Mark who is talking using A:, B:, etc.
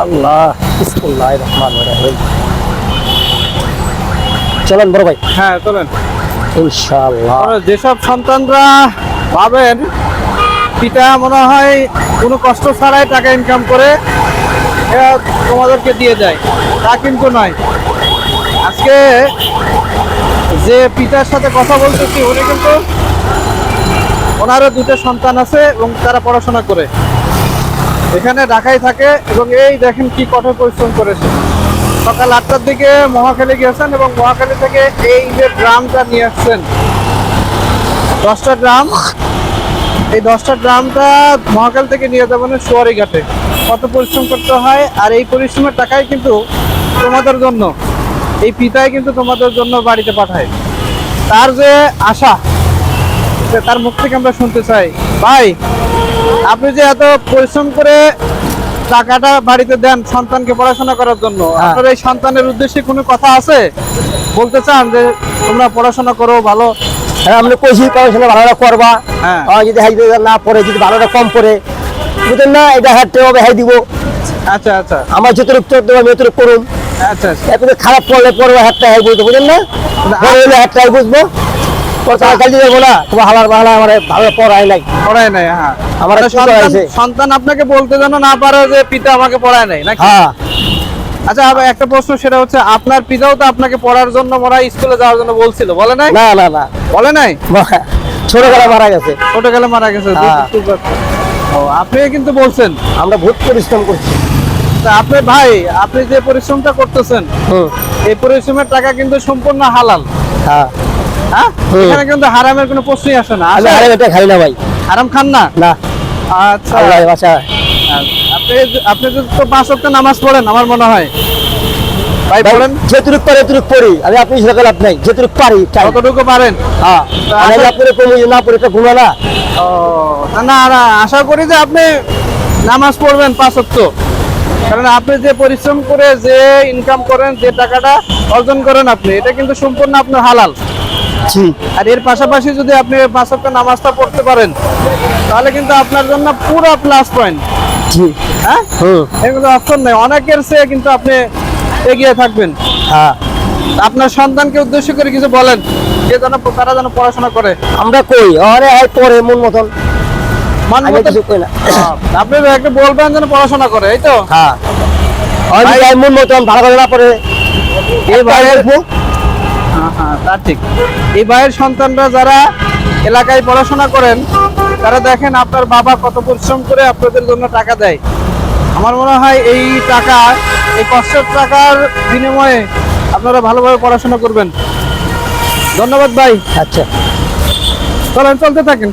A: আল্লাহ, বিসমিল্লাহির রহমানির রহিম। চলেন বড় ভাই,
B: হ্যাঁ চলেন।
A: ইনশাআল্লাহ।
B: যেসব সন্তানরা পাবেন পিতা মনে হয় কোনো কষ্ট ছাড়াই টাকা ইনকাম করে তোমাদেরকে দিয়ে দেয়, তা কিন্তু নয়। আজকে যে পিতার সাথে কথা বলতেছি উনি কিন্তু ওনারও দুটো সন্তান আছে এবং তারা পড়াশোনা করে এখানে ঢাকায় থাকে এবং এই দেখেন কি কঠোর পরিশ্রম করেছে। সকাল 8টার দিকে মহাখালী গিয়েছেন এবং মহাখালী থেকে এই যে ড্রামটা নিয়ে আসছেন, 10টা ড্রাম। এই 10টা ড্রামটা মহাখালী থেকে নিয়ে যাবেন সোয়ারি ঘাটে। কত পরিশ্রম করতে হয়, আর এই পরিশ্রমের টাকাই কিন্তু তোমাদের জন্য, এই পিতাই কিন্তু তোমাদের জন্য বাড়িতে পাঠায়। তার যে আশা, তার মুখ থেকে আমরা শুনতে চাই, ভাই আপনি যে এত পরিশ্রম করে টাকাটা বাড়িতে দেন সন্তানকে পড়াশোনা করার জন্য, আপনার এই সন্তানের উদ্দেশ্যে কোনো কথা আছে বলতে চান যে তোমরা পড়াশোনা করো ভালো?
A: হ্যাঁ, আমরা কইছি পড়াশোনা ভালোটা করবা।
B: হ্যাঁ,
A: যদি হাই না পড়ে, যদি ভালোটা কম পড়ে, বুঝলেন না, এটা হাঁটতে হবে, হাই দিব।
B: আচ্ছা আচ্ছা
A: আমার যতটুকু চোখ দেবো আমি এতটুকু করুন।
B: আচ্ছা আচ্ছা।
A: এত খারাপ পড়লে পড়বো, হাতটা হাই বুঝতে, বুঝলেন না, বড় হলে হাতটা হাই বুঝবো। কালকে যাবো না, তোমার হালার বাহালা আমার ভালো পড়াই নাই,
B: পড়ায় নাই। হ্যাঁ,
A: আমার
B: সন্তান আপনাকে বলতে যেন না পারে যে পিতা আমাকে পড়ায় নাই নাকি?
A: হ্যাঁ।
B: আচ্ছা, একটা প্রশ্ন, সেটা হচ্ছে আপনার পিতাও তো আপনাকে পড়ার জন্য মনে হয় স্কুলে যাওয়ার জন্য বলছিল, বলে নাই?
A: না না না,
B: বলে নাই।
A: ছোটবেলা মারা গেছে।
B: ছোটবেলা মারা গেছে। ও, আপনি কিন্তু বলছেন
A: আমরা বহুত পরিশ্রম করছি।
B: তা আপনি ভাই, আপনি যে পরিশ্রমটা করতেছেন এই পরিশ্রমের টাকা কিন্তু সম্পূর্ণ হালাল।
A: হ্যাঁ
B: হ্যাঁ, এখানে কিন্তু হারামের কোনো প্রশ্নই আসে না।
A: আমি হারাম এটা খাই না ভাই।
B: হারাম খান না?
A: না।
B: আচ্ছা,
A: আল্লাহ বাঁচা।
B: আপনি আপনি তো 5 ওয়াক্ত নামাজ পড়েন আমার মনে হয়, ভাই বলেন।
A: যেটুকু পারি এতটুকু পড়ি আমি, আপনি সেটা লাভ নাই, যেটুকু পারি
B: কতটুকু পারেন?
A: হ্যাঁ, আমি আপনার কমে না পড়ে এটা ঘুমা না।
B: ও না না, আশা করি যে আপনি নামাজ পড়বেন 5 ওয়াক্ত, কারণ আপনি যে পরিশ্রম করে যে ইনকাম করেন, যে টাকাটা অর্জন করেন আপনি, এটা কিন্তু সম্পূর্ণ আপনার হালাল। আর এর পাশাপাশি যদি আপনি 5 ওয়াক্ত নামাজটা পড়তে পারেন তাহলে কিন্তু আপনার জন্য পুরো প্লাস পয়েন্ট। হ্যাঁ, এগুলো অপশন নেই, অনেকের চেয়ে কিন্তু আপনি এগিয়ে থাকবেন।
A: হ্যাঁ,
B: আপনার সন্তানকে উদ্দেশ্য করে কিছু বলেন, যে যেন তারা যেন পড়াশোনা করে।
A: আমরা কই আরে হাই পড়ে মন মতন, কিছু কই না।
B: আপনি একটা বলবেন যেন পড়াশোনা করে, এই তো।
A: হ্যাঁ, মন মতন ভালো করে না পড়ে
B: এই ভাইয়ের, হ্যাঁ তা ঠিক, এই ভাইয়ের সন্তানরা যারা এলাকায় পড়াশোনা করেন তারা দেখেন আপনার বাবা কত পরিশ্রম করে আপনাদের জন্য টাকা দেয়। আমার মনে হয় এই টাকা, এই কষ্টের টাকার বিনিময়ে আপনারা ভালোভাবে পড়াশোনা করবেন। ধন্যবাদ ভাই।
A: আচ্ছা,
B: চলেন, চলতে থাকেন।